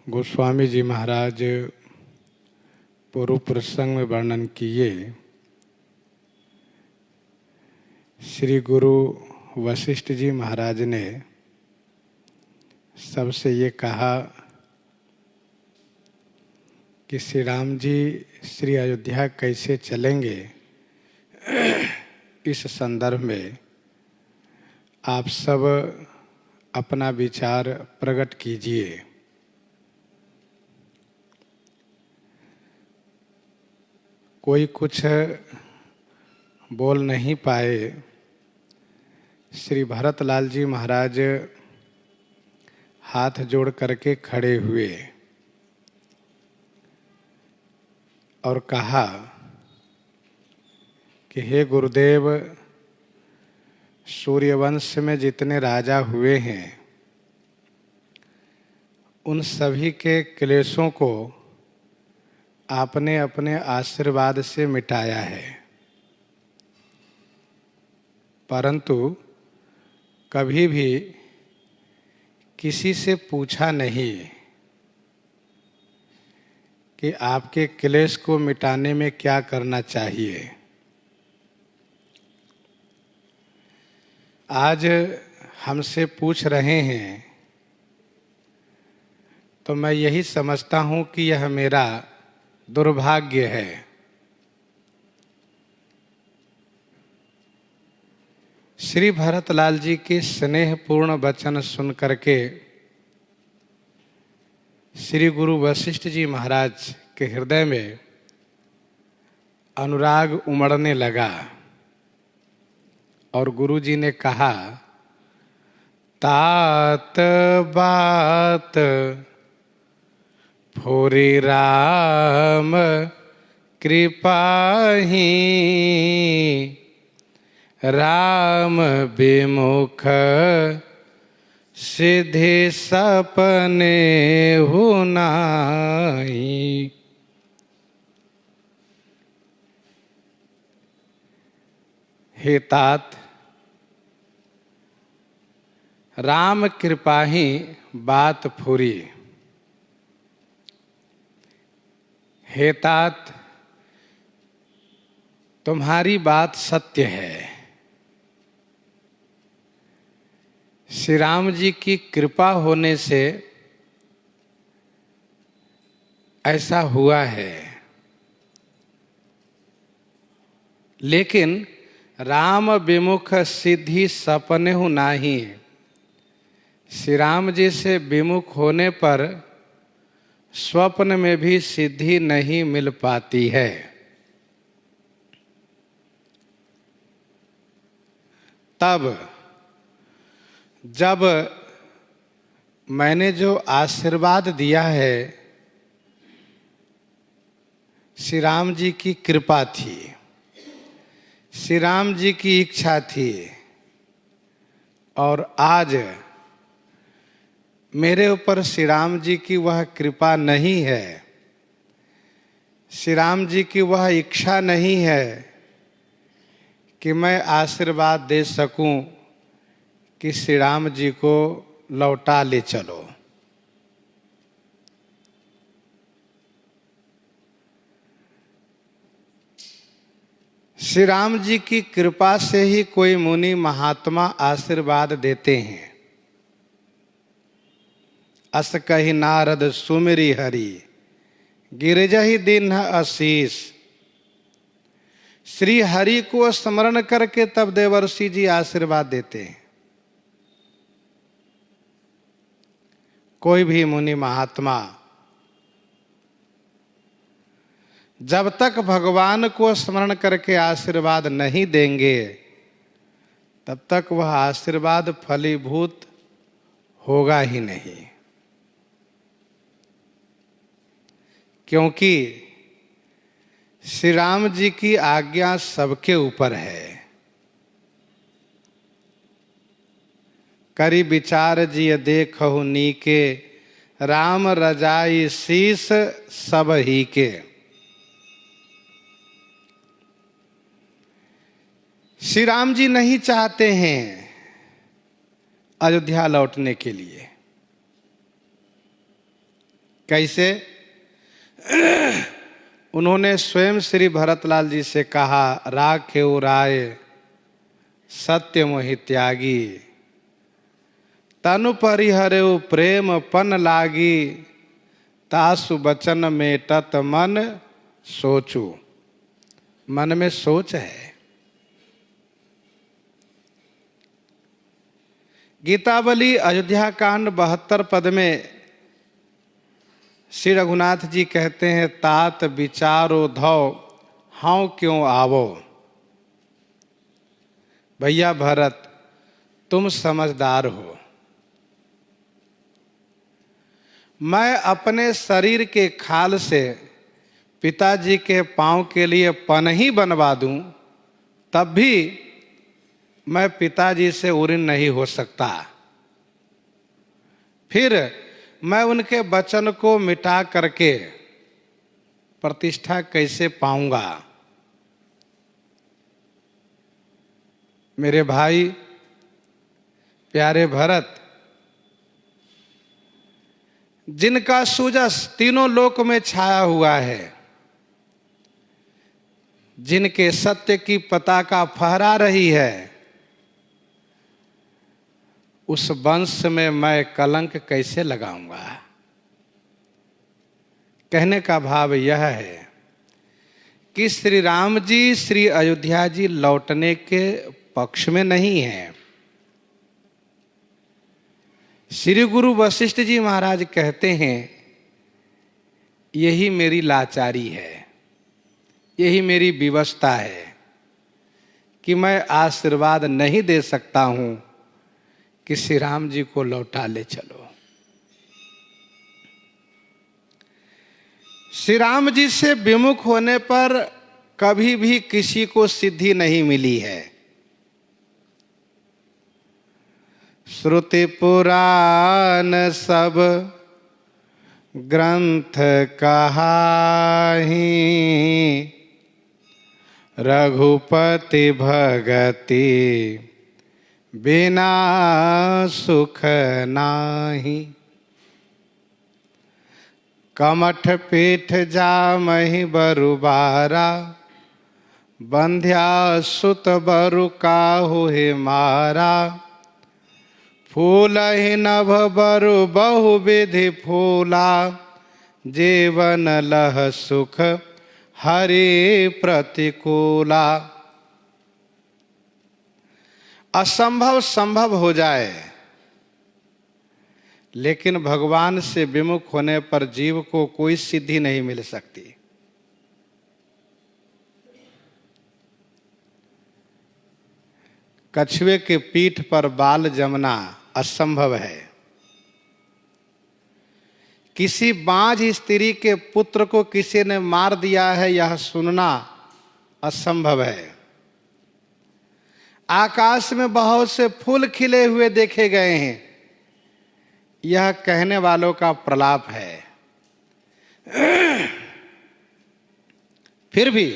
गोस्वामी जी महाराज पूर्व प्रसंग में वर्णन किए। श्री गुरु वशिष्ठ जी महाराज ने सबसे ये कहा कि श्री राम जी श्री अयोध्या कैसे चलेंगे, इस संदर्भ में आप सब अपना विचार प्रकट कीजिए। कोई कुछ बोल नहीं पाए। श्री भरतलाल जी महाराज हाथ जोड़ करके खड़े हुए और कहा कि हे गुरुदेव, सूर्यवंश में जितने राजा हुए हैं उन सभी के क्लेशों को आपने अपने आशीर्वाद से मिटाया है, परंतु कभी भी किसी से पूछा नहीं कि आपके क्लेश को मिटाने में क्या करना चाहिए। आज हमसे पूछ रहे हैं तो मैं यही समझता हूँ कि यह मेरा दुर्भाग्य है। श्री भरतलाल जी के स्नेहपूर्ण वचन सुन करके श्री गुरु वशिष्ठ जी महाराज के हृदय में अनुराग उमड़ने लगा और गुरु जी ने कहा, तात बात फुरि राम कृपाही, राम विमुख सिद्धि सपने हुनाई। हे तात, राम कृपाही बात फुरी। हे तात, तुम्हारी बात सत्य है। श्री राम जी की कृपा होने से ऐसा हुआ है, लेकिन राम विमुख सिद्धि सपने हूँ नाही। श्री राम जी से विमुख होने पर स्वप्न में भी सिद्धि नहीं मिल पाती है। तब जब मैंने जो आशीर्वाद दिया है, श्री राम जी की कृपा थी, श्री राम जी की इच्छा थी, और आज मेरे ऊपर श्री राम जी की वह कृपा नहीं है, श्री राम जी की वह इच्छा नहीं है कि मैं आशीर्वाद दे सकूं कि श्री राम जी को लौटा ले चलो। श्री राम जी की कृपा से ही कोई मुनि महात्मा आशीर्वाद देते हैं। अस कहि नारद सुमिरि हरि, गिरजहि दीन्ह आशीष। श्री हरि को स्मरण करके तब देवर्षि जी आशीर्वाद देते हैं। कोई भी मुनि महात्मा जब तक भगवान को स्मरण करके आशीर्वाद नहीं देंगे, तब तक वह आशीर्वाद फलीभूत होगा ही नहीं। क्योंकि श्री राम जी की आज्ञा सबके ऊपर है। करी विचार जिय देखहु नीके, राम रजाई शीस सब ही के। श्री राम जी नहीं चाहते हैं अयोध्या लौटने के लिए। कैसे? उन्होंने स्वयं श्री भरतलाल जी से कहा, राखेउ राय सत्य मोहि त्यागी, तनु परिहरेउ प्रेम पन लागी, तासु बचन मेटत मन सोचू। मन में सोच है। गीतावली अयोध्या कांड 72 पद में श्री रघुनाथ जी कहते हैं, तात विचारो धौ हाउ क्यों आवो। भैया भरत, तुम समझदार हो। मैं अपने शरीर के खाल से पिताजी के पांव के लिए पनही बनवा दूं, तब भी मैं पिताजी से उऋण नहीं हो सकता। फिर मैं उनके वचन को मिटा करके प्रतिष्ठा कैसे पाऊंगा। मेरे भाई प्यारे भरत, जिनका सूजस तीनों लोक में छाया हुआ है, जिनके सत्य की पताका फहरा रही है, उस वंश में मैं कलंक कैसे लगाऊंगा। कहने का भाव यह है कि श्री राम जी श्री अयोध्या जी लौटने के पक्ष में नहीं है। श्री गुरु वशिष्ठ जी महाराज कहते हैं, यही मेरी लाचारी है, यही मेरी विवशता है कि मैं आशीर्वाद नहीं दे सकता हूं कि श्री राम जी को लौटा ले चलो। श्री राम जी से विमुख होने पर कभी भी किसी को सिद्धि नहीं मिली है। श्रुति पुराण सब ग्रंथ कहाहि, रघुपति भगति बिना सुख नाही। कमठ पीठ जामहि बरुबारा, बंध्या सुत बरु काहु हे मारा। फूल ही नभ बरु बहु विधि फूला, जीवन लह सुख हरि प्रतिकूला। असंभव संभव हो जाए, लेकिन भगवान से विमुख होने पर जीव को कोई सिद्धि नहीं मिल सकती। कछुए के पीठ पर बाल जमना असंभव है। किसी बांझ स्त्री के पुत्र को किसी ने मार दिया है, यह सुनना असंभव है। आकाश में बहुत से फूल खिले हुए देखे गए हैं, यह कहने वालों का प्रलाप है। फिर भी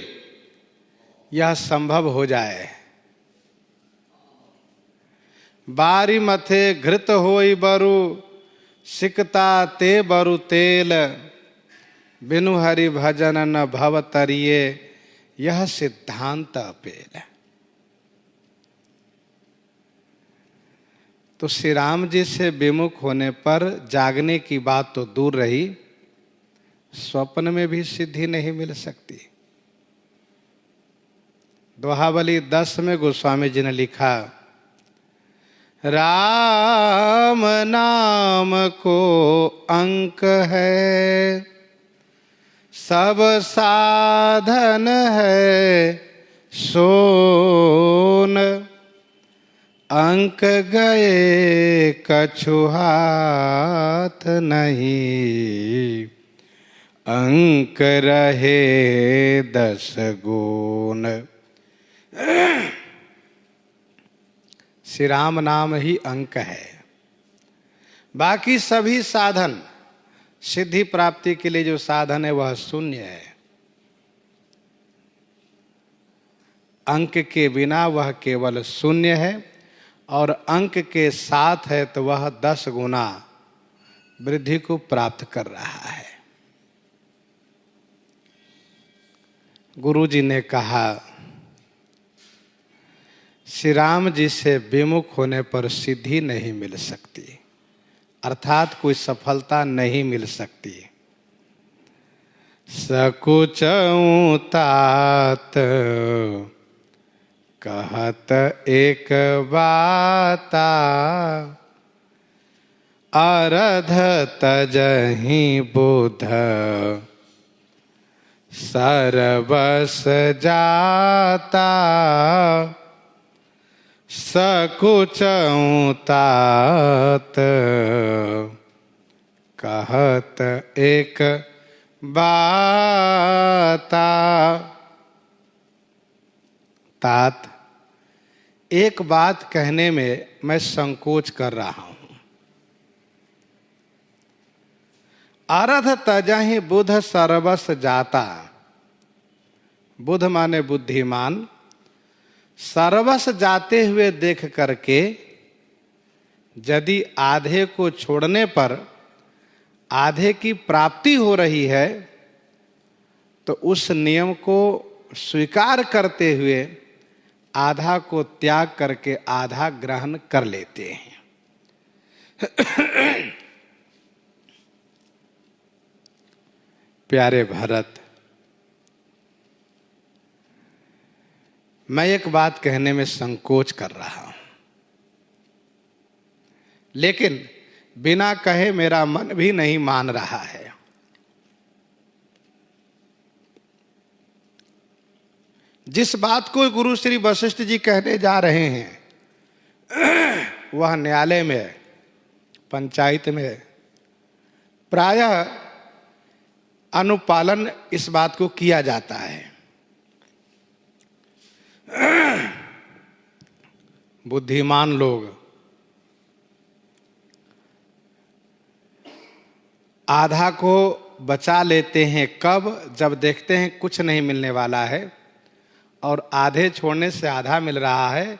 यह संभव हो जाए। बारी मथे घृत होई बरु, सिकता ते बरु तेल। बिनु हरि भजन न भव तरिये, यह सिद्धांत अपेल। तो श्री राम जी से विमुख होने पर जागने की बात तो दूर रही, स्वप्न में भी सिद्धि नहीं मिल सकती। दोहावली 10 में गोस्वामी जी ने लिखा, राम नाम को अंक है, सब साधन है सोन। अंक गए कछु हाथ नहीं, अंक रहे 10 गुण। श्री राम नाम ही अंक है, बाकी सभी साधन सिद्धि प्राप्ति के लिए जो साधन है वह शून्य है। अंक के बिना वह केवल शून्य है, और अंक के साथ है तो वह 10 गुना वृद्धि को प्राप्त कर रहा है। गुरु जी ने कहा, श्री राम जी से विमुख होने पर सिद्धि नहीं मिल सकती, अर्थात कोई सफलता नहीं मिल सकती। सकुचऊँ तात कहत एक बाता, अरध तजहि बुध सरबस जाता। सकुचऊँ तात कहत एक बाता। तात, एक बात कहने में मैं संकोच कर रहा हूं। अरध तजहि बुध सर्वस जाता, बुध माने बुद्धिमान, सर्वस जाते हुए देख करके यदि आधे को छोड़ने पर आधे की प्राप्ति हो रही है तो उस नियम को स्वीकार करते हुए आधा को त्याग करके आधा ग्रहण कर लेते हैं। प्यारे भरत, मैं एक बात कहने में संकोच कर रहा हूं, लेकिन बिना कहे मेरा मन भी नहीं मान रहा है। जिस बात को गुरु श्री वशिष्ठ जी कहने जा रहे हैं वह न्यायालय में, पंचायत में प्रायः अनुपालन इस बात को किया जाता है। बुद्धिमान लोग आधा को बचा लेते हैं, कब? जब देखते हैं कुछ नहीं मिलने वाला है और आधे छोड़ने से आधा मिल रहा है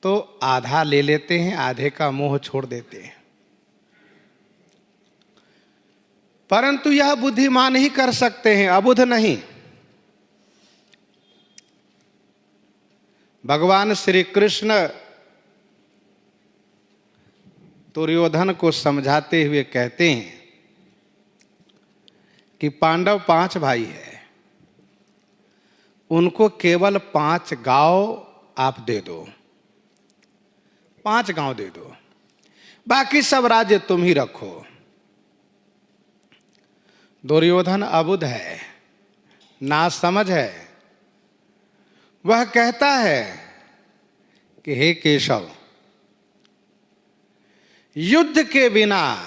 तो आधा ले लेते हैं, आधे का मोह छोड़ देते हैं। परंतु यह बुद्धिमान ही कर सकते हैं, अबुध नहीं। भगवान श्री कृष्ण दुर्योधन को समझाते हुए कहते हैं कि पांडव 5 भाई है, उनको केवल 5 गांव आप दे दो, 5 गांव दे दो, बाकी सब राज्य तुम ही रखो। दुर्योधन अबुध है, नासमझ है। वह कहता है कि हे केशव, युद्ध के बिना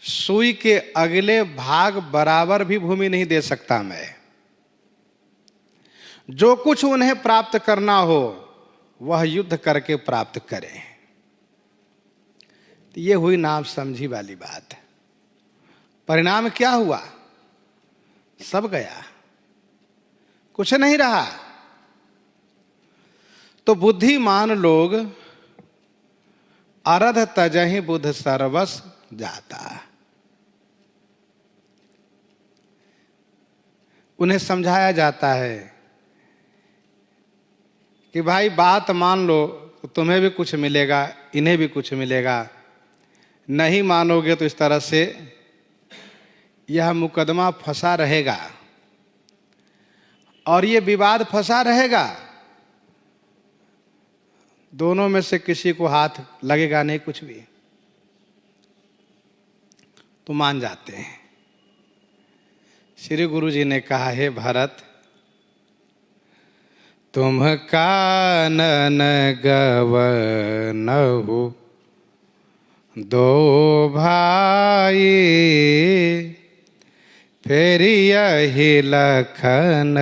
सुई के अगले भाग बराबर भी भूमि नहीं दे सकता मैं। जो कुछ उन्हें प्राप्त करना हो वह युद्ध करके प्राप्त करें। तो ये हुई नाम समझी वाली बात। परिणाम क्या हुआ? सब गया, कुछ नहीं रहा। तो बुद्धिमान लोग अरध तजहि बुध सर्वस जाता, उन्हें समझाया जाता है कि भाई बात मान लो तो तुम्हें भी कुछ मिलेगा, इन्हें भी कुछ मिलेगा। नहीं मानोगे तो इस तरह से यह मुकदमा फंसा रहेगा और ये विवाद फंसा रहेगा। दोनों में से किसी को हाथ लगेगा नहीं कुछ भी, तो मान जाते हैं। श्री गुरु जी ने कहा, हे भरत, तुम कानन गवनहु 2 भाई, फिर यही लखन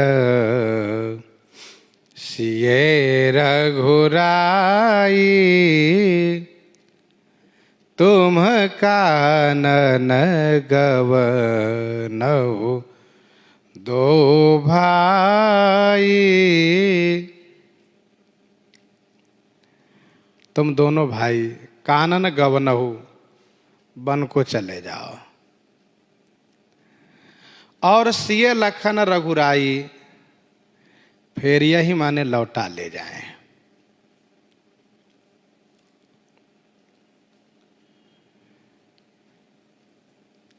सिए रघुराई। तुम कानन गवनहु दो भाई, तुम दोनों भाई कानन गवनहु, वन को चले जाओ, और सिय लखन रघुराई, फिर यही माने लौटा ले जाएं।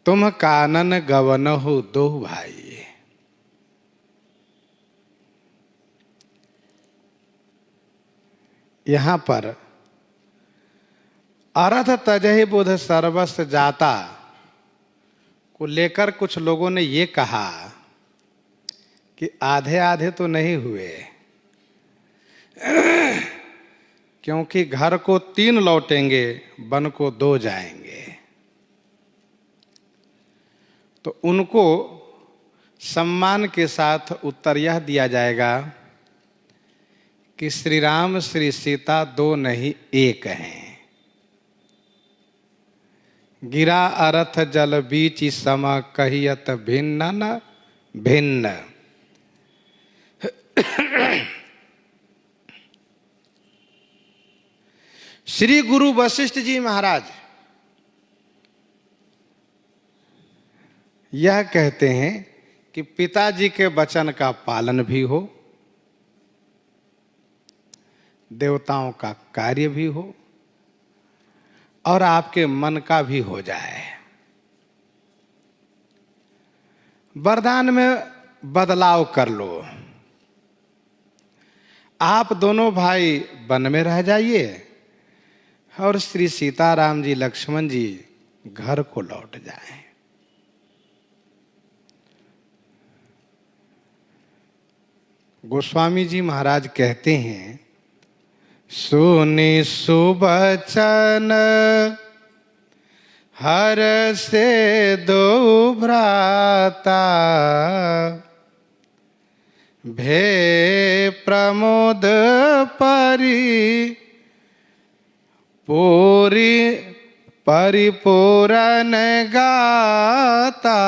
तुम कानन गवनहु दो भाई। यहां पर अरथ तजहि बुध सर्वस्व जाता को लेकर कुछ लोगों ने ये कहा कि आधे आधे तो नहीं हुए, क्योंकि घर को 3 लौटेंगे, वन को 2 जाएंगे। तो उनको सम्मान के साथ उत्तर यह दिया जाएगा कि श्री राम श्री सीता 2 नहीं 1 हैं। गिरा अरथ जल बीच सम, कहियत भिन्न न भिन्न। श्री गुरु वशिष्ठ जी महाराज यह कहते हैं कि पिताजी के वचन का पालन भी हो, देवताओं का कार्य भी हो, और आपके मन का भी हो जाए। वरदान में बदलाव कर लो। आप दोनों भाई वन में रह जाइए और श्री सीताराम जी लक्ष्मण जी घर को लौट जाएं। गोस्वामी जी महाराज कहते हैं, सुनि सुबचन हर से 2 भ्राता, भे प्रमोद परिपूरन गाता।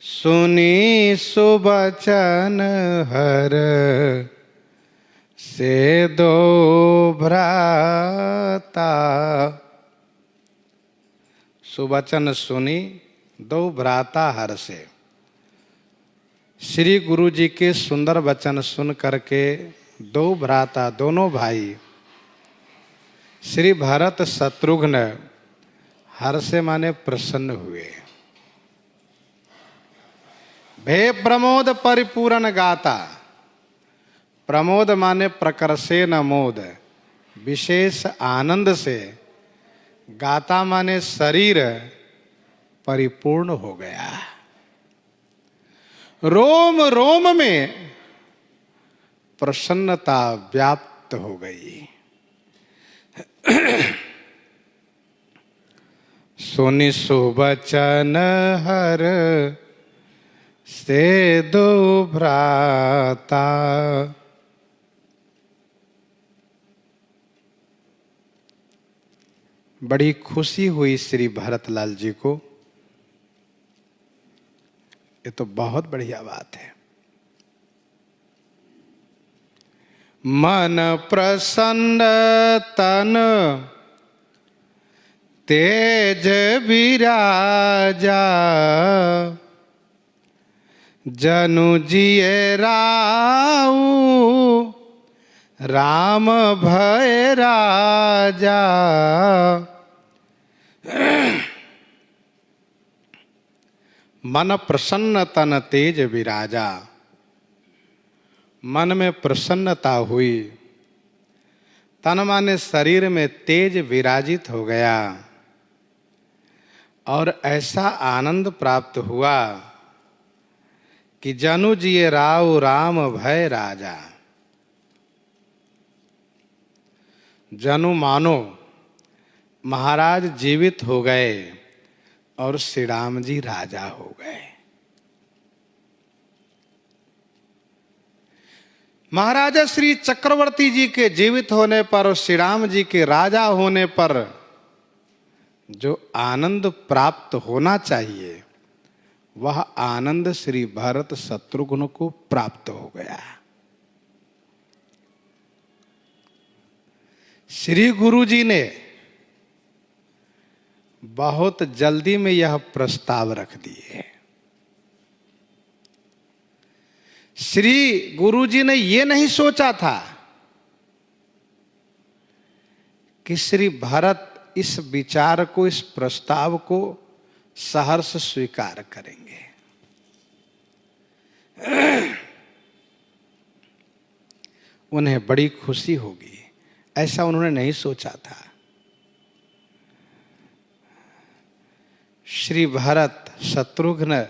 सुनी सुबचन हर से 2 भ्राता। सुबचन सुनी 2 भ्राता हर से। श्री गुरु जी के सुंदर वचन सुन करके 2 भ्राता, दोनों भाई श्री भरत शत्रुघ्न हर्ष माने प्रसन्न हुए। भे प्रमोद परिपूर्ण गाता। प्रमोद माने प्रकर्षे न मोद, विशेष आनंद से। गाता माने शरीर परिपूर्ण हो गया, रोम रोम में प्रसन्नता व्याप्त हो गई। सुनि सुबचन हर से 2 भ्राता। बड़ी खुशी हुई श्री भरतलाल जी को। ये तो बहुत बढ़िया बात है। मन प्रसन्न तन तेज विराजा, जनु जिये राऊ राम भय राजा। मन प्रसन्न तन तेज विराजा। मन में प्रसन्नता हुई, तन माने शरीर में तेज विराजित हो गया, और ऐसा आनंद प्राप्त हुआ कि जनु जिये राव राम भय राजा। जनु मानो महाराज जीवित हो गए और श्री राम जी राजा हो गए। महाराजा श्री चक्रवर्ती जी के जीवित होने पर और श्री राम जी के राजा होने पर जो आनंद प्राप्त होना चाहिए वह आनंद श्री भरत शत्रुघ्न को प्राप्त हो गया। श्री गुरु जी ने बहुत जल्दी में यह प्रस्ताव रख दिए। श्री गुरु जी ने यह नहीं सोचा था कि श्री भरत इस विचार को, इस प्रस्ताव को सहर्ष स्वीकार करेंगे। उन्हें बड़ी खुशी होगी, ऐसा उन्होंने नहीं सोचा था। श्री भरत शत्रुघ्न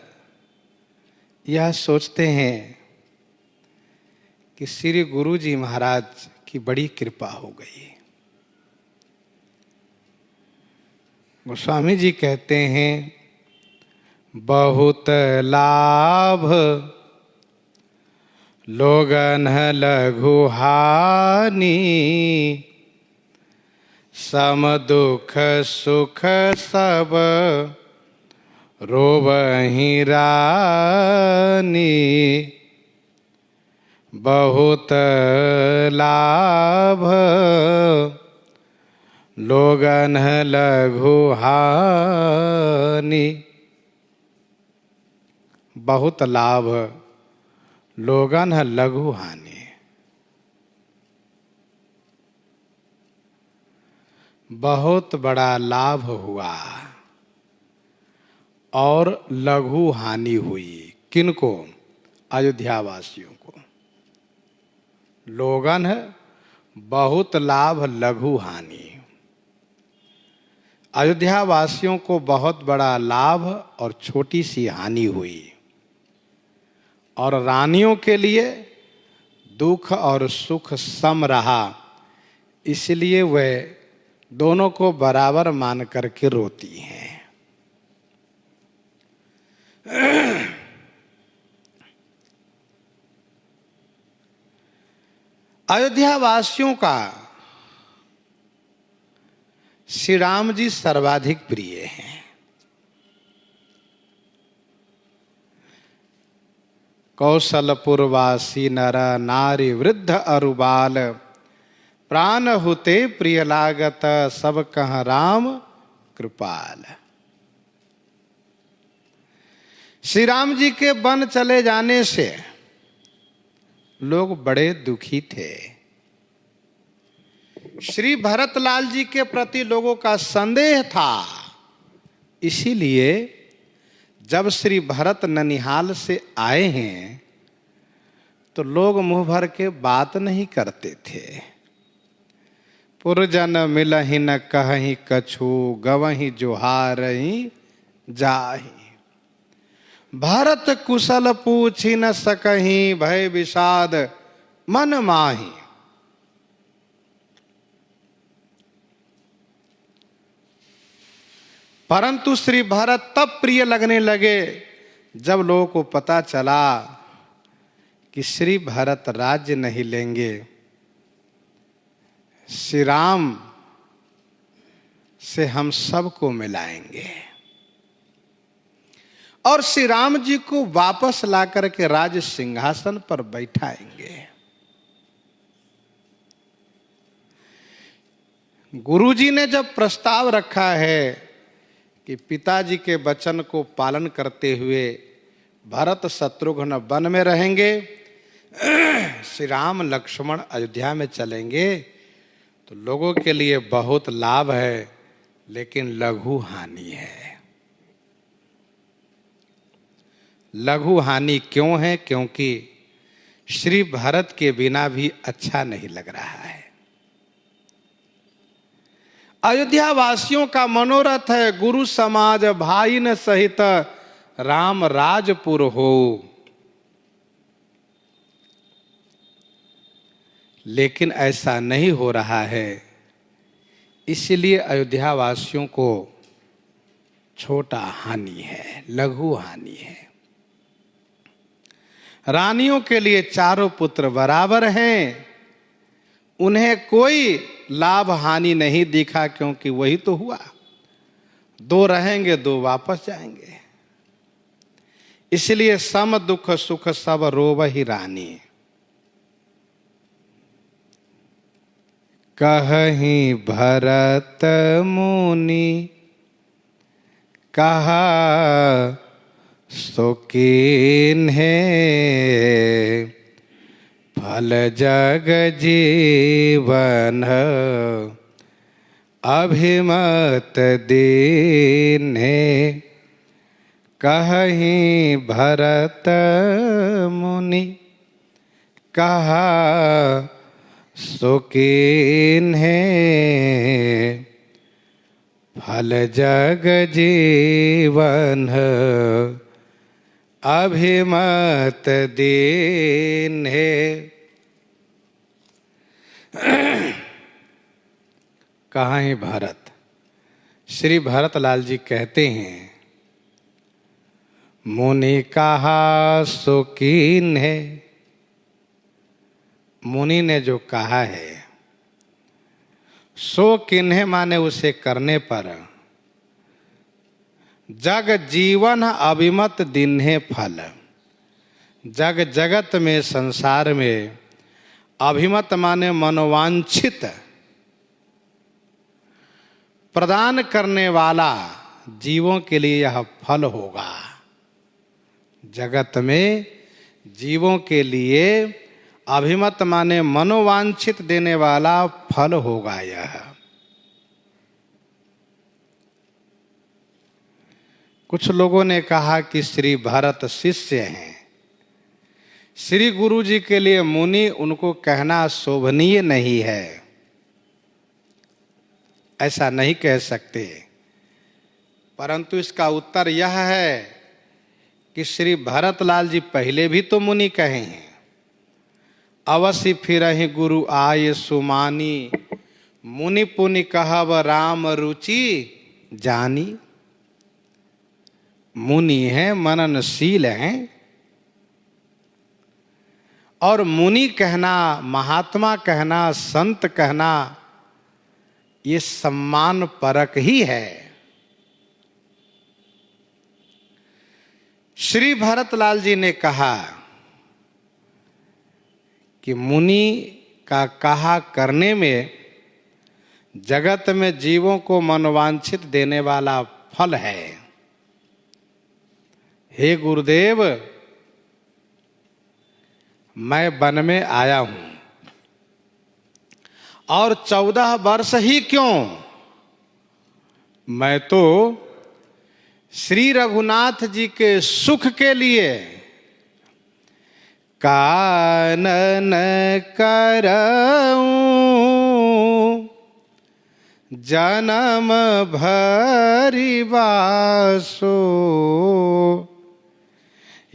यह सोचते हैं कि श्री गुरु जी महाराज की बड़ी कृपा हो गई। गोस्वामी जी कहते हैं, बहुत लाभ लोगन लघु हानि, सम दुख सुख सब रोवहि रानी। बहुत लाभ लोगन लघु हानि, बहुत लाभ लोगन लघु हानि। बहुत बड़ा लाभ हुआ और लघु हानि हुई। किनको? अयोध्या वासियों को। लोगन बहुत लाभ लघु हानि। अयोध्या वासियों को बहुत बड़ा लाभ और छोटी सी हानि हुई। और रानियों के लिए दुख और सुख सम रहा, इसलिए वे दोनों को बराबर मान करके रोती हैं। अयोध्या वासियों का श्री राम जी सर्वाधिक प्रिय हैं। कौशलपुरवासी नर नारी वृद्ध अरुबाल, प्राण हुते प्रिय लागत सब कह राम कृपाल। श्री राम जी के वन चले जाने से लोग बड़े दुखी थे। श्री भरतलाल जी के प्रति लोगों का संदेह था। इसीलिए जब श्री भरत ननिहाल से आए हैं तो लोग मुंह भर के बात नहीं करते थे। पुरजन मिलहि न कहहि कछु, गवहि जोहारहि जाहि। भरत कुशल पूछि न सकहि, भय विषाद मन माहि। परंतु श्री भरत तब प्रिय लगने लगे जब लोगों को पता चला कि श्री भरत राज्य नहीं लेंगे, श्री राम से हम सबको मिलाएंगे और श्री राम जी को वापस ला करके राज सिंहासन पर बैठाएंगे। गुरुजी ने जब प्रस्ताव रखा है कि पिताजी के वचन को पालन करते हुए भरत शत्रुघ्न वन में रहेंगे, श्री राम लक्ष्मण अयोध्या में चलेंगे, तो लोगों के लिए बहुत लाभ है लेकिन लघु हानि है। लघु हानि क्यों है? क्योंकि श्री भरत के बिना भी अच्छा नहीं लग रहा है। अयोध्या वासियों का मनोरथ है गुरु समाज भाई न सहित राम राजपुर हो। लेकिन ऐसा नहीं हो रहा है, इसलिए अयोध्या वासियों को छोटा हानि है, लघु हानि है। रानियों के लिए चारों पुत्र बराबर हैं, उन्हें कोई लाभ हानि नहीं दिखा, क्योंकि वही तो हुआ। दो रहेंगे, दो वापस जाएंगे। इसलिए सम दुख सुख सब रोवहि रानी। कहहि भरत मुनि कहा सो कीन्हे, फल जग जीवन अभिमत दीन्हे। कहहि भरत मुनि कहा सो कीन्हे, फल जग जीवन अभिमत दीन्हे। कहाँ है भरत? श्री भरतलाल जी कहते हैं, मुनि कहा सो कीन्हे। मुनि ने जो कहा है, सो किन्हे माने उसे करने पर, जग जीवन अभिमत दिन्हे फल। जग जगत में, संसार में अभिमत माने मनोवांछित प्रदान करने वाला जीवों के लिए यह फल होगा। जगत में जीवों के लिए अभिमत माने मनोवांछित देने वाला फल होगा यह। कुछ लोगों ने कहा कि श्री भरत शिष्य हैं, श्री गुरु जी के लिए मुनि, उनको कहना शोभनीय नहीं है। ऐसा नहीं कह सकते, परंतु इसका उत्तर यह है कि श्री भरतलाल जी पहले भी तो मुनि कहे हैं। अवश्य फिरहि गुरु आय सुमानी, मुनि पुनि कहब राम रुचि जानी। मुनि हैं, मननशील हैं, और मुनि कहना, महात्मा कहना, संत कहना, ये सम्मान परक ही है। श्री भरतलाल जी ने कहा कि मुनि का कहा करने में जगत में जीवों को मनोवांछित देने वाला फल है। हे गुरुदेव, मैं वन में आया हूं, और 14 वर्ष ही क्यों, मैं तो श्री रघुनाथ जी के सुख के लिए कानन करऊं, जन्म भरि बासो,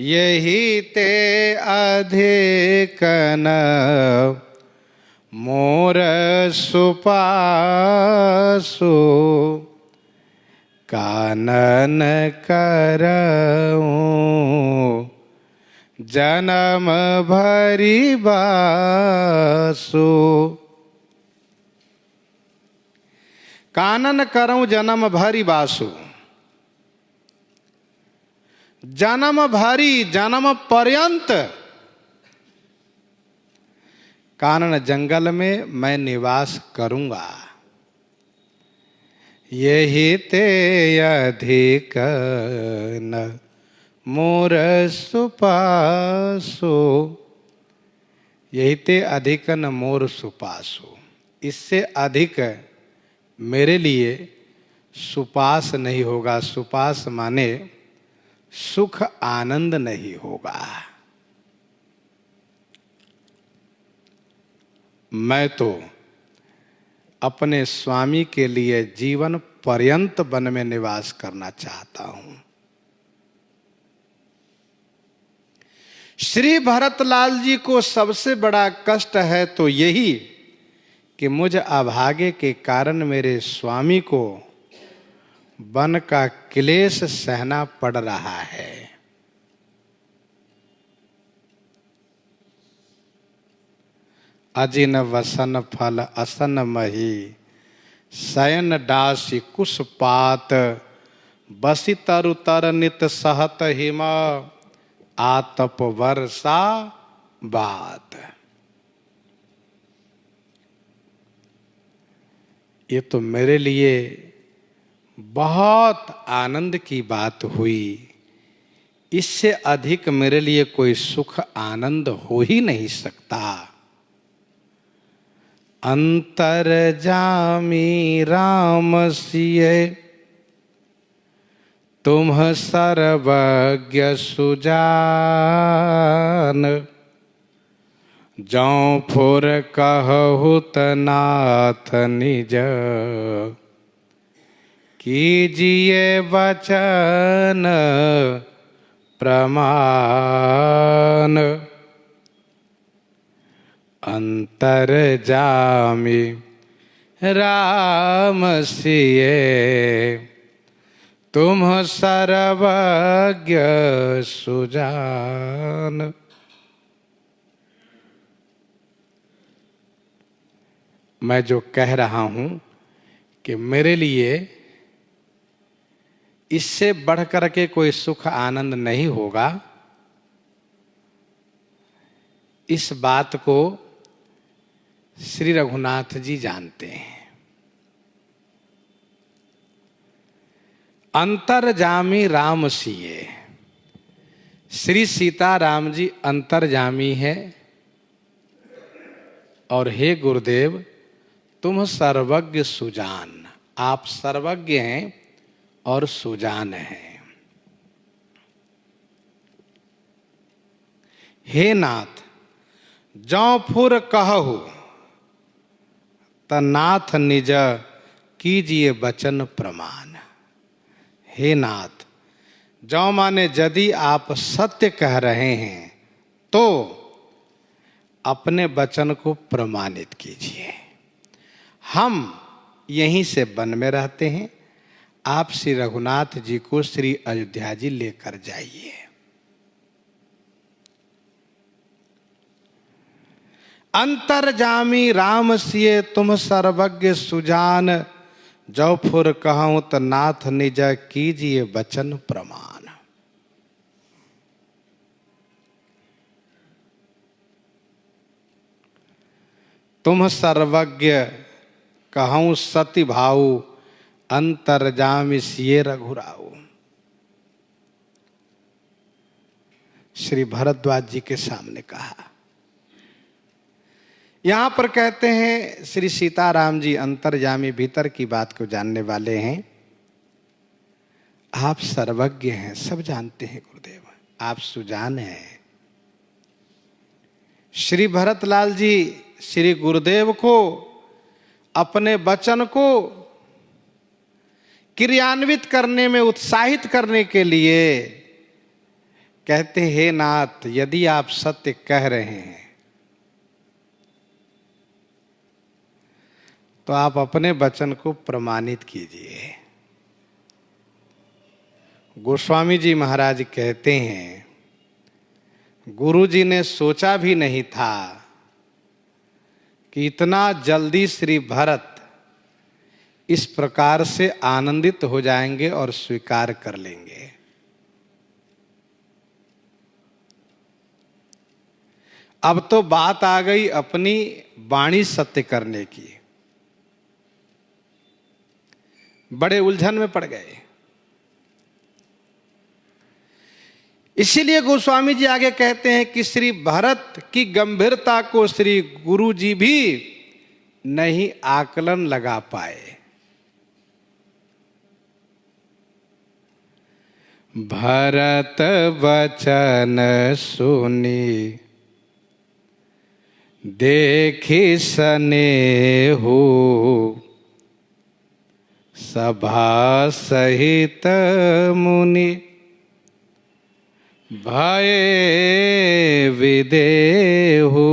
यही ते अधिक न मोर सुपासो। कानन करऊं, जन्म भरि बासो। कानन करऊं जन्म भरि बासो। जन्म भरी, जन्म पर्यंत कानन जंगल में मैं निवास करूंगा। यही ते अधिक न मोर सुपासो, यही ते अधिक न मोर सुपासो। इससे अधिक मेरे लिए सुपास नहीं होगा। सुपास माने सुख आनंद नहीं होगा। मैं तो अपने स्वामी के लिए जीवन पर्यंत वन में निवास करना चाहता हूं। श्री भरतलाल जी को सबसे बड़ा कष्ट है तो यही कि मुझ अभागे के कारण मेरे स्वामी को वन का क्लेश सहना पड़ रहा है। अजिन वसन फल असन मही, शयन डासी कुश पात, बसी तरु तर नित सहत हिम आतप वर्षा बात। ये तो मेरे लिए बहुत आनंद की बात हुई। इससे अधिक मेरे लिए कोई सुख आनंद हो ही नहीं सकता। अंतर्जामी राम सिए तुम सर्वज्ञ सुजान। जौं फुर कहहुत नाथ निज कीजिए वचन प्रमाण। अंतर्जामी राम सिए तुम सर्वज्ञ सुजान। मैं जो कह रहा हूं कि मेरे लिए इससे बढ़कर के कोई सुख आनंद नहीं होगा, इस बात को श्री रघुनाथ जी जानते हैं। अंतर्जामी राम सिए, श्री सीताराम जी अंतर्जामी है और हे गुरुदेव तुम सर्वज्ञ सुजान, आप सर्वज्ञ हैं और सुजान हैं। हे नाथ जौं फुर कहु त नाथ निज कीजिए वचन प्रमाण। हे नाथ जौं माने यदि आप सत्य कह रहे हैं तो अपने वचन को प्रमाणित कीजिए। हम यहीं से वन में रहते हैं, आप श्री रघुनाथ जी को श्री अयोध्या जी लेकर जाइए। अंतर्जामी राम सिए तुम सर्वज्ञ सुजान। जौ फुर कहूं त नाथ निज कीजिए वचन प्रमाण। तुम सर्वज्ञ कहूं सति भाऊ अंतर्जामी सिए रघुराऊ। श्री भरद्वाज जी के सामने कहा। यहां पर कहते हैं श्री सीताराम जी अंतर्जामी भीतर की बात को जानने वाले हैं। आप सर्वज्ञ हैं, सब जानते हैं गुरुदेव, आप सुजान हैं। श्री भरतलाल जी श्री गुरुदेव को अपने वचन को क्रियान्वित करने में उत्साहित करने के लिए कहते हैं, नाथ यदि आप सत्य कह रहे हैं तो आप अपने वचन को प्रमाणित कीजिए। गोस्वामी जी महाराज कहते हैं, गुरु जी ने सोचा भी नहीं था कि इतना जल्दी श्री भरत इस प्रकार से आनंदित हो जाएंगे और स्वीकार कर लेंगे। अब तो बात आ गई अपनी वाणी सत्य करने की। बड़े उलझन में पड़ गए। इसीलिए गोस्वामी जी आगे कहते हैं कि श्री भरत की गंभीरता को श्री गुरु जी भी नहीं आकलन लगा पाए। भरत वचन सुनी देखी स्नेहु सभा सहित मुनि भय विदेहु।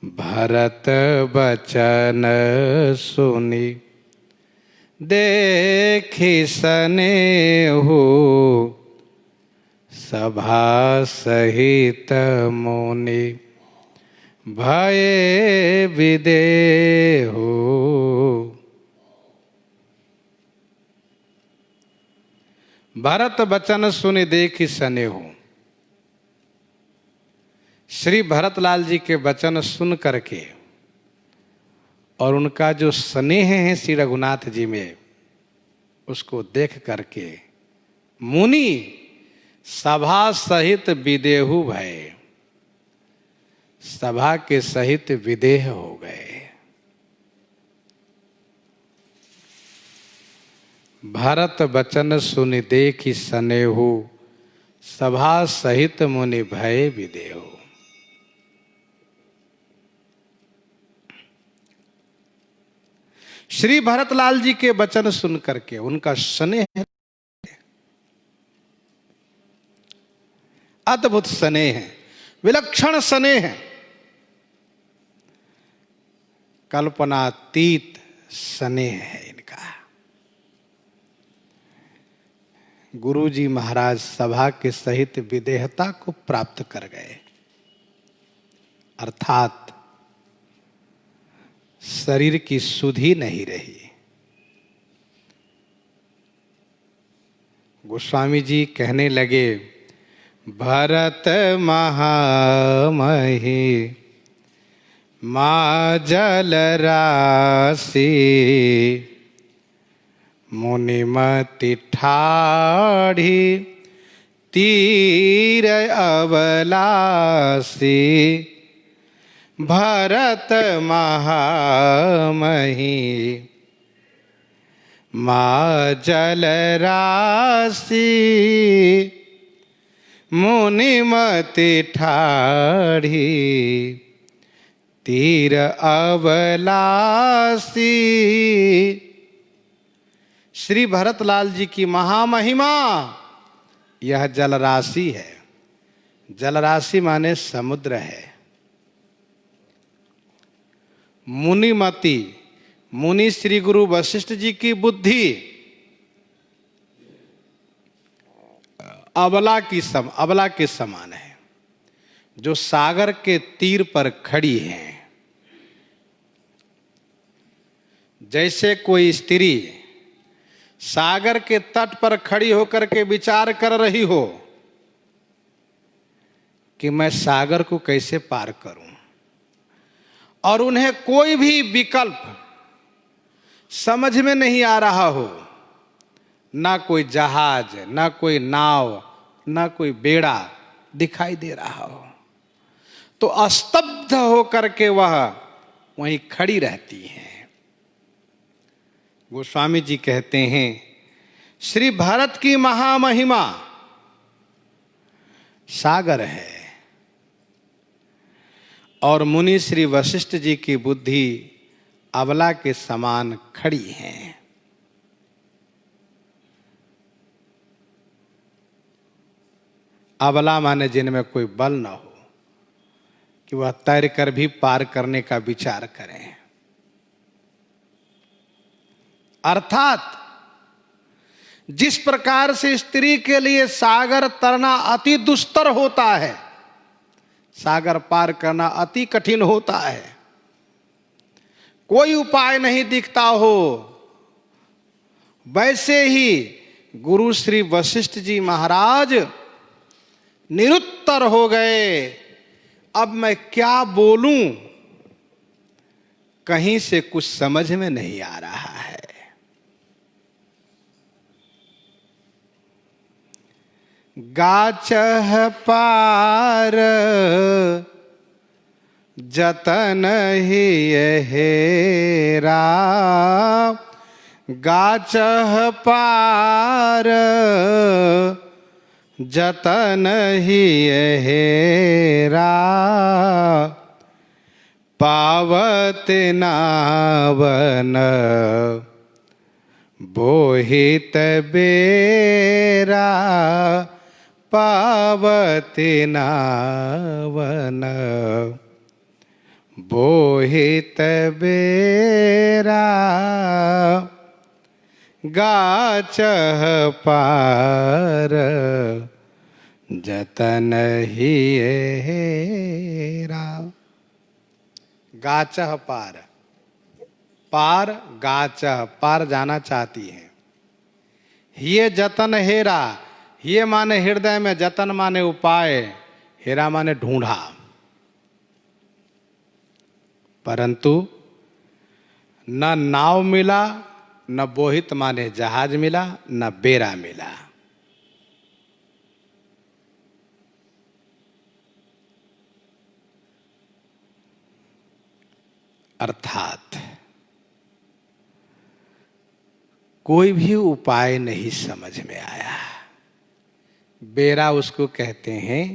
भरत वचन सुनी देखी स्नेहु सभा सहित मुनि भय विदेहु। भरत बचन सुनि देखि सनेहु। श्री भरतलाल जी के वचन सुन करके और उनका जो स्नेह है श्री रघुनाथ जी में, उसको देख करके मुनि सभा सहित विदेहु भय, सभा के सहित विदेह हो गए। भरत बचन सुनि देखि सनेहु, सभा सहित मुनि भय विदेहु। श्री भरतलाल जी के वचन सुन करके उनका स्नेह, अद्भुत स्नेह है, विलक्षण स्नेह है, कल्पनातीत स्नेह है इनका। गुरु जी महाराज सभा के सहित विदेहता को प्राप्त कर गए, अर्थात शरीर की सुधि नहीं रही। गोस्वामी जी कहने लगे, भरत महामहि माँ जल राशि, मुनिमति ठाढ़ी तीर अबलासी। भरत महामहि माँ जल राशि, मुनिमति ठाढ़ी तीर अबलासी। श्री भरतलाल जी की महामहिमा यह जलराशि है। जलराशि माने समुद्र है। मुनिमति, मुनि श्री गुरु वशिष्ठ जी की बुद्धि अबला के समान है, जो सागर के तीर पर खड़ी है। जैसे कोई स्त्री सागर के तट पर खड़ी होकर के विचार कर रही हो कि मैं सागर को कैसे पार करूं, और उन्हें कोई भी विकल्प समझ में नहीं आ रहा हो, ना कोई जहाज, ना कोई नाव, ना कोई बेड़ा दिखाई दे रहा हो, तो स्तब्ध होकर के वह वहीं खड़ी रहती हैं। गोस्वामी जी कहते हैं, श्री भरत की महामहिमा सागर है और मुनि श्री वशिष्ठ जी की बुद्धि अबला के समान खड़ी है। अबला माने जिनमें कोई बल न हो कि वह तैर कर भी पार करने का विचार करें। अर्थात जिस प्रकार से स्त्री के लिए सागर तरना अति दुस्तर होता है, सागर पार करना अति कठिन होता है, कोई उपाय नहीं दिखता हो, वैसे ही गुरु श्री वशिष्ठ जी महाराज निरुत्तर हो गए। अब मैं क्या बोलूं, कहीं से कुछ समझ में नहीं आ रहा है। गाचह पार जतन ही हेरा, गाचह पार जतन ही हेरा, पावत नावन बोहित बेरा, पावत नावन बोहित बेरा, गाचह पार जतन ही हेरा। गाचह पार, पार गाचह, पार जाना चाहती है, ये जतन हेरा, ये माने हृदय में, जतन माने उपाय, हेरा माने ढूंढा, परंतु न नाव मिला, न बोहित माने जहाज मिला, न बेड़ा मिला। अर्थात कोई भी उपाय नहीं समझ में आया। बेड़ा उसको कहते हैं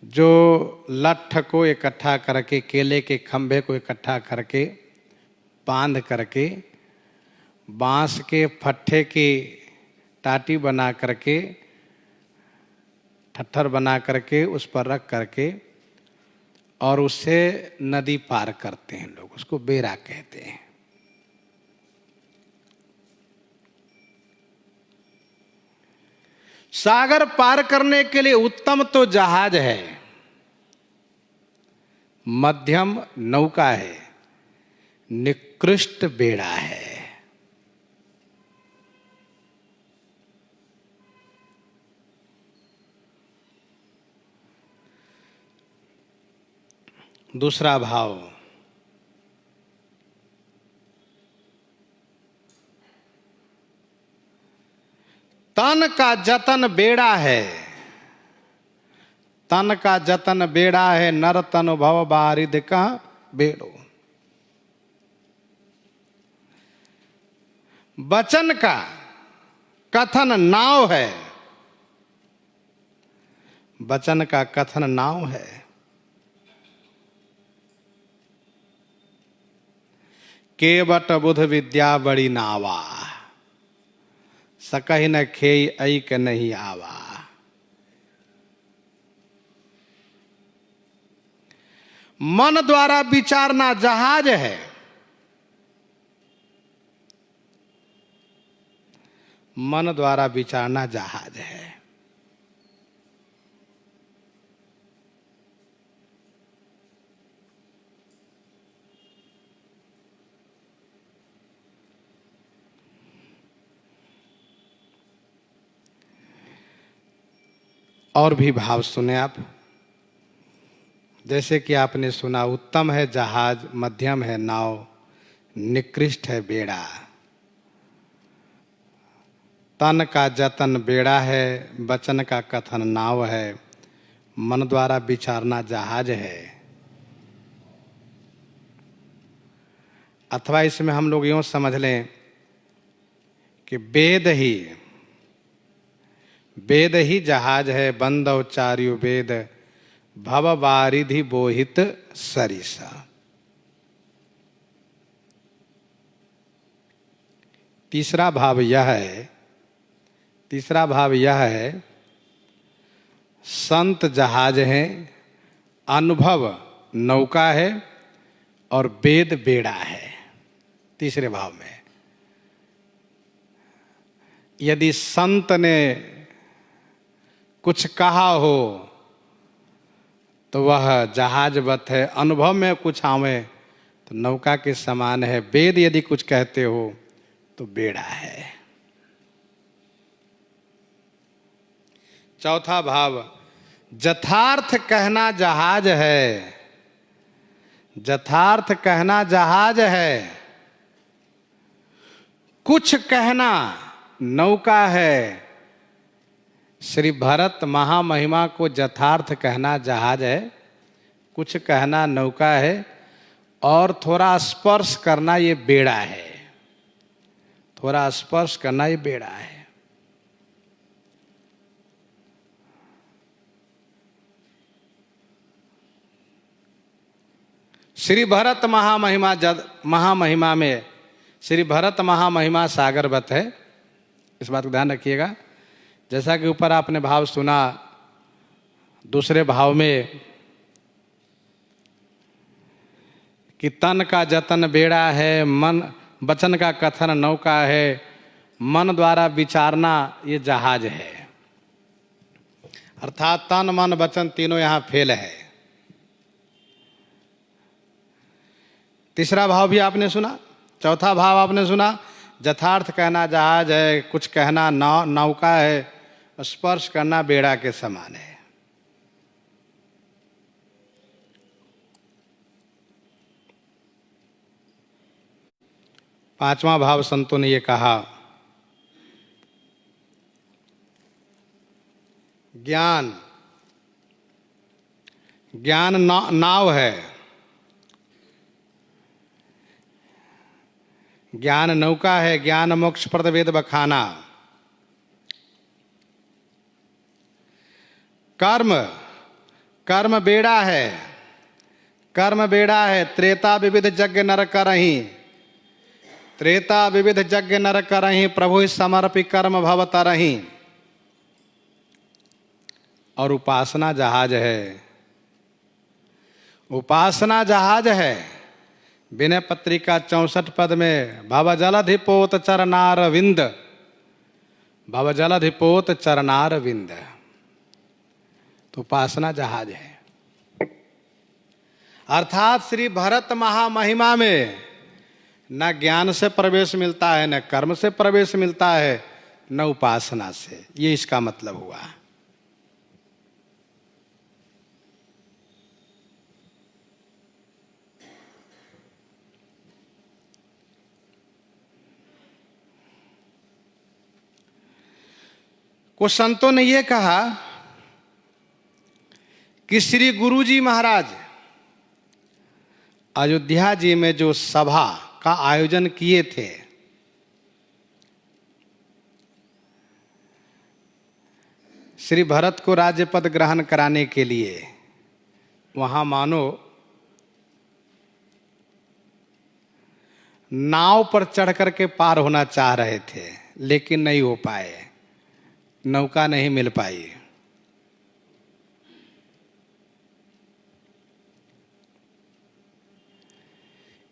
जो लठ को इकट्ठा करके, केले के खंभे को इकट्ठा करके, बांध करके, बांस के फट्ठे की टाटी बना करके, ठट्ठर बना करके उस पर रख करके और उससे नदी पार करते हैं लोग, उसको बेड़ा कहते हैं। सागर पार करने के लिए उत्तम तो जहाज है, मध्यम नौका है, निकृष्ट बेड़ा है। दूसरा भाव, तन का जतन बेड़ा है, तन का जतन बेड़ा है, नर तन भव बारिद का बेड़ो। वचन का कथन नाव है, वचन का कथन नाव है। केवट बुध विद्या बड़ी नावा, सकहि न खेई ऐक नहीं आवा। मन द्वारा विचारना जहाज है, मन द्वारा विचारना जहाज है। और भी भाव सुने आप, जैसे कि आपने सुना, उत्तम है जहाज, मध्यम है नाव, निकृष्ट है बेड़ा। तन का जतन बेड़ा है, वचन का कथन नाव है, मन द्वारा विचारना जहाज है। अथवा इसमें हम लोग यूं समझ लें कि वेद ही जहाज है, बंदव चार्यु वेद, भव बारिधि बोहित सरिसा। तीसरा भाव यह है, संत जहाज हैं, अनुभव नौका है और वेद बेड़ा है। तीसरे भाव में यदि संत ने कुछ कहा हो तो वह जहाजवत है, अनुभव में कुछ आवे तो नौका के समान है, वेद यदि कुछ कहते हो तो बेड़ा है। चौथा भाव, यथार्थ कहना जहाज है, यथार्थ कहना जहाज है, कुछ कहना नौका है। श्री भरत महामहिमा को यथार्थ कहना जहाज है, कुछ कहना नौका है और थोड़ा स्पर्श करना ये बेड़ा है, थोड़ा स्पर्श करना ये बेड़ा है। श्री भरत महामहिमा में श्री भरत महामहिमा सागरवत है, इस बात को ध्यान रखिएगा। जैसा कि ऊपर आपने भाव सुना, दूसरे भाव में कि तन का जतन बेड़ा है, मन वचन का कथन नौका है, मन द्वारा विचारना ये जहाज है। अर्थात तन मन वचन तीनों यहां फेल है। तीसरा भाव भी आपने सुना, चौथा भाव आपने सुना, यथार्थ कहना जहाज है, कुछ कहना नौका है, स्पर्श करना बेड़ा के समान है। पांचवा भाव संतों ने ये कहा, ज्ञान ज्ञान नाव है, ज्ञान नौका है, ज्ञान मोक्ष प्रद वेद बखाना। कर्म कर्म बेड़ा है, कर्म बेड़ा है, त्रेता विविध यज्ञ नर करहीं, त्रेता विविध यज्ञ नर करहीं, प्रभु समर्पि कर्म भव तरहीं। और उपासना जहाज है, उपासना जहाज है। विनय पत्रिका 64 पद में भव जलधिपोत चरनार विंद, भव जलधिपोत चरनार विंद। तो उपासना जहाज है, अर्थात श्री भरत महामहिमा में न ज्ञान से प्रवेश मिलता है, न कर्म से प्रवेश मिलता है, न उपासना से। ये इसका मतलब हुआ। कुछ संतों ने यह कहा कि श्री गुरु जी महाराज अयोध्या जी में जो सभा का आयोजन किए थे, श्री भरत को राज्य पद ग्रहण कराने के लिए, वहां मानो नाव पर चढ़ करके पार होना चाह रहे थे, लेकिन नहीं हो पाए, नौका नहीं मिल पाई।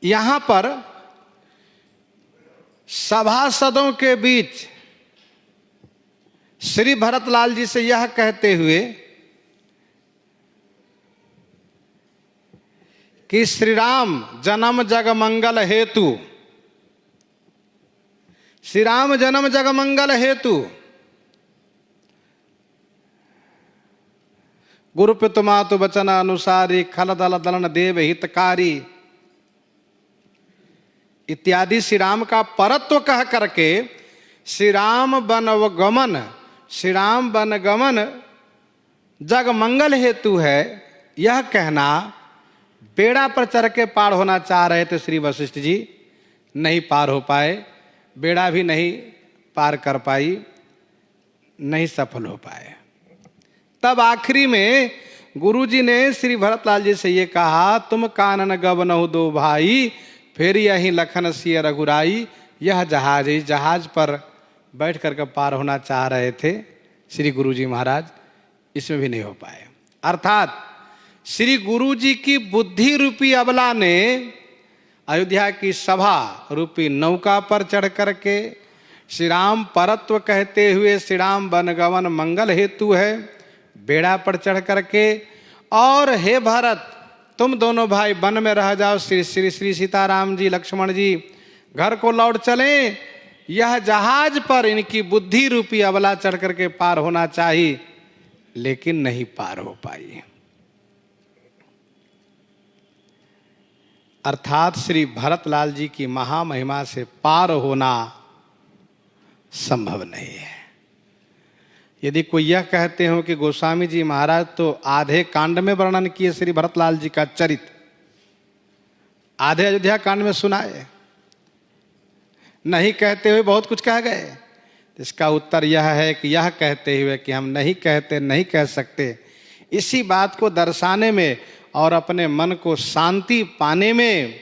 यहां पर सभासदों के बीच श्री भरतलाल जी से यह कहते हुए कि श्री राम जन्म जग मंगल हेतु, श्री राम जन्म जग मंगल हेतु, गुरु पितुमातु वचन अनुसारी, खल दल दलन देव हितकारी इत्यादि श्री राम का परत्व कह करके श्री राम वनगमन, श्री राम वनगमन जग मंगल हेतु है, यह कहना बेड़ा पर चढ़ के पार होना चाह रहे थे श्री वशिष्ठ जी, नहीं पार हो पाए, बेड़ा भी नहीं पार कर पाई, नहीं सफल हो पाए। तब आखिरी में गुरुजी ने श्री भरतलाल जी से ये कहा, तुम कानन गवनहु दो भाई, फिर यही लखन सिय रघुराई। यह जहाज, इस जहाज पर बैठ करके पार होना चाह रहे थे श्री गुरुजी महाराज, इसमें भी नहीं हो पाए। अर्थात श्री गुरुजी की बुद्धि रूपी अबला ने अयोध्या की सभा रूपी नौका पर चढ़ करके श्री राम परत्व कहते हुए श्री राम वनगमन मंगल हेतु है, बेड़ा पर चढ़ करके, और हे भरत तुम दोनों भाई वन में रह जाओ, श्री श्री श्री सीताराम जी लक्ष्मण जी घर को लौट चलें। यह जहाज पर इनकी बुद्धि रूपी अबला चढ़ करके पार होना चाहिए, लेकिन नहीं पार हो पाई। अर्थात श्री भरतलाल जी की महामहिमा से पार होना संभव नहीं है। यदि कोई यह कहते हो कि गोस्वामी जी महाराज तो आधे कांड में वर्णन किए श्री भरतलाल जी का चरित्र, आधे अयोध्या कांड में सुनाए, नहीं कहते हुए बहुत कुछ कह गए, इसका उत्तर यह है कि यह कहते हुए कि हम नहीं कहते, नहीं कह सकते, इसी बात को दर्शाने में और अपने मन को शांति पाने में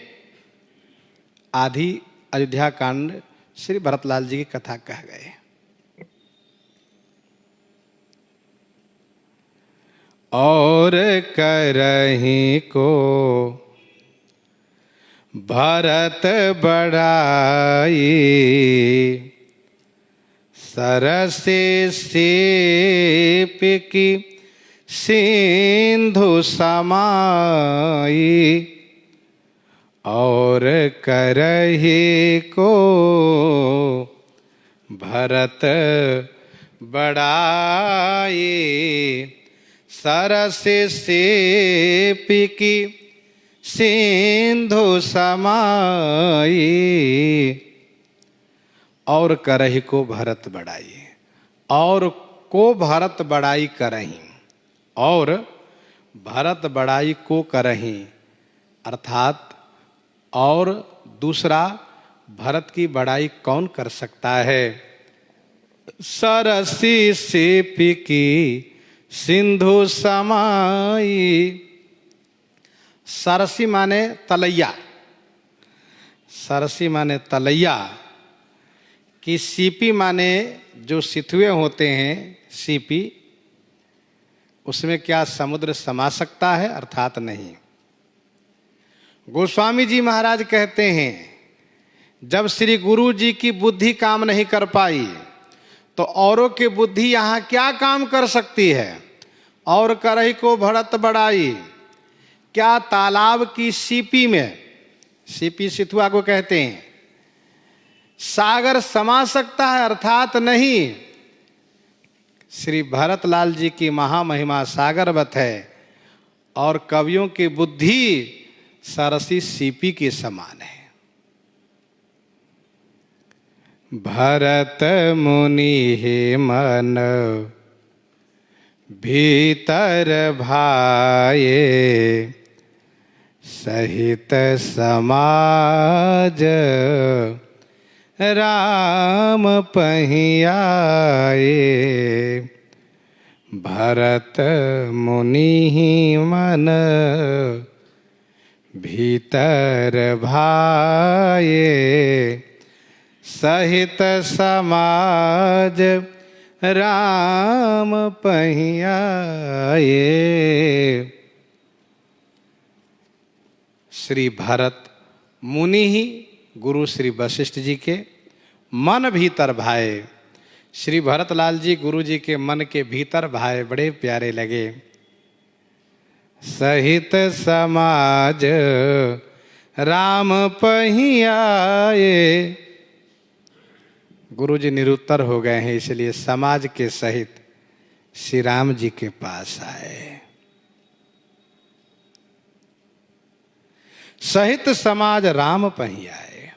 आधी अयोध्या कांड श्री भरतलाल जी की कथा कह गए। और करहीं को भरत बढ़ाई, सरसे सीप की सिंधु समाई, और करहि को भरत बढ़ाई, सरस सेपिकी सिंधु समाई। और करहि को भरत बढ़ाई, और को भरत बढ़ाई करहि, और भरत बढ़ाई को करहि, अर्थात और दूसरा भरत की बढ़ाई कौन कर सकता है। सरसी सेपिकी सिंधु समाई। सरसी माने तलैया, सरसी माने तलैया, कि सीपी माने जो सिथुए होते हैं, सीपी, उसमें क्या समुद्र समा सकता है, अर्थात नहीं। गोस्वामी जी महाराज कहते हैं जब श्री गुरु जी की बुद्धि काम नहीं कर पाई तो औरों की बुद्धि यहाँ क्या काम कर सकती है। और करहि को भरत बढ़ाई, क्या तालाब की सीपी में, सीपी सिथुआ को कहते हैं, सागर समा सकता है, अर्थात नहीं। श्री भरतलाल जी की महामहिमा सागरवत है और कवियों की बुद्धि सरसी सीपी के समान है। भरत मुनि हे मन भीतर भाए, सहित समाज राम पहियाए। भरत मुनि ही मन भीतर भाए, सहित समाज राम पहियाए। श्री भरत मुनि ही गुरु श्री वशिष्ठ जी के मन भीतर भाए। श्री भरतलाल जी गुरु जी के मन के भीतर भाए, बड़े प्यारे लगे। सहित समाज राम पहियाए। गुरु जी निरुत्तर हो गए हैं, इसलिए समाज के सहित श्री राम जी के पास आए। सहित समाज राम पहियाए।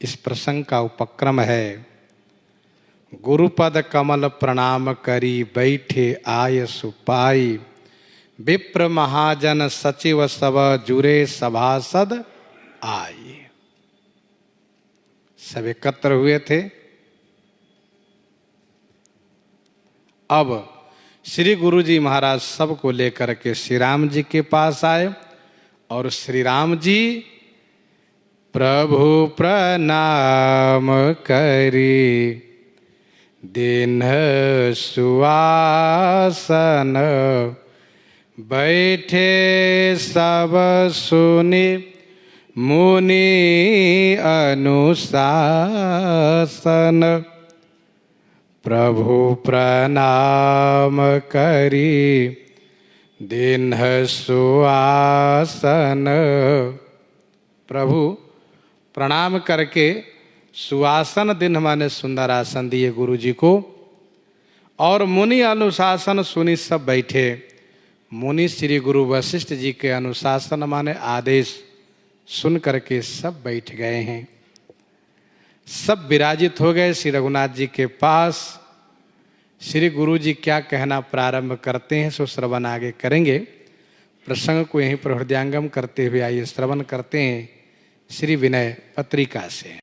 इस प्रसंग का उपक्रम है, गुरुपद कमल प्रणाम करी बैठे आय सुपाई, विप्र महाजन सचिव सब जुरे सभासद आई। सब एकत्र हुए थे। अब श्री गुरु जी महाराज सबको लेकर के श्री राम जी के पास आए और श्री राम जी प्रभु प्रणाम करी दिन सुआसन, बैठे सब सुनि मुनि अनुशासन। प्रभु प्रणाम करी दिन सुआसन। प्रभु प्रणाम करके सुआसन, दिन माने सुंदर आसन दिए गुरु जी को, और मुनि अनुशासन सुनी सब बैठे। मुनि श्री गुरु वशिष्ठ जी के अनुशासन माने आदेश सुन करके सब बैठ गए हैं। सब विराजित हो गए श्री रघुनाथ जी के पास। श्री गुरु जी क्या कहना प्रारंभ करते हैं सो श्रवण आगे करेंगे। प्रसंग को यहीं पर हृदयांगम करते हुए आइए श्रवण करते हैं श्री विनय पत्रिका से।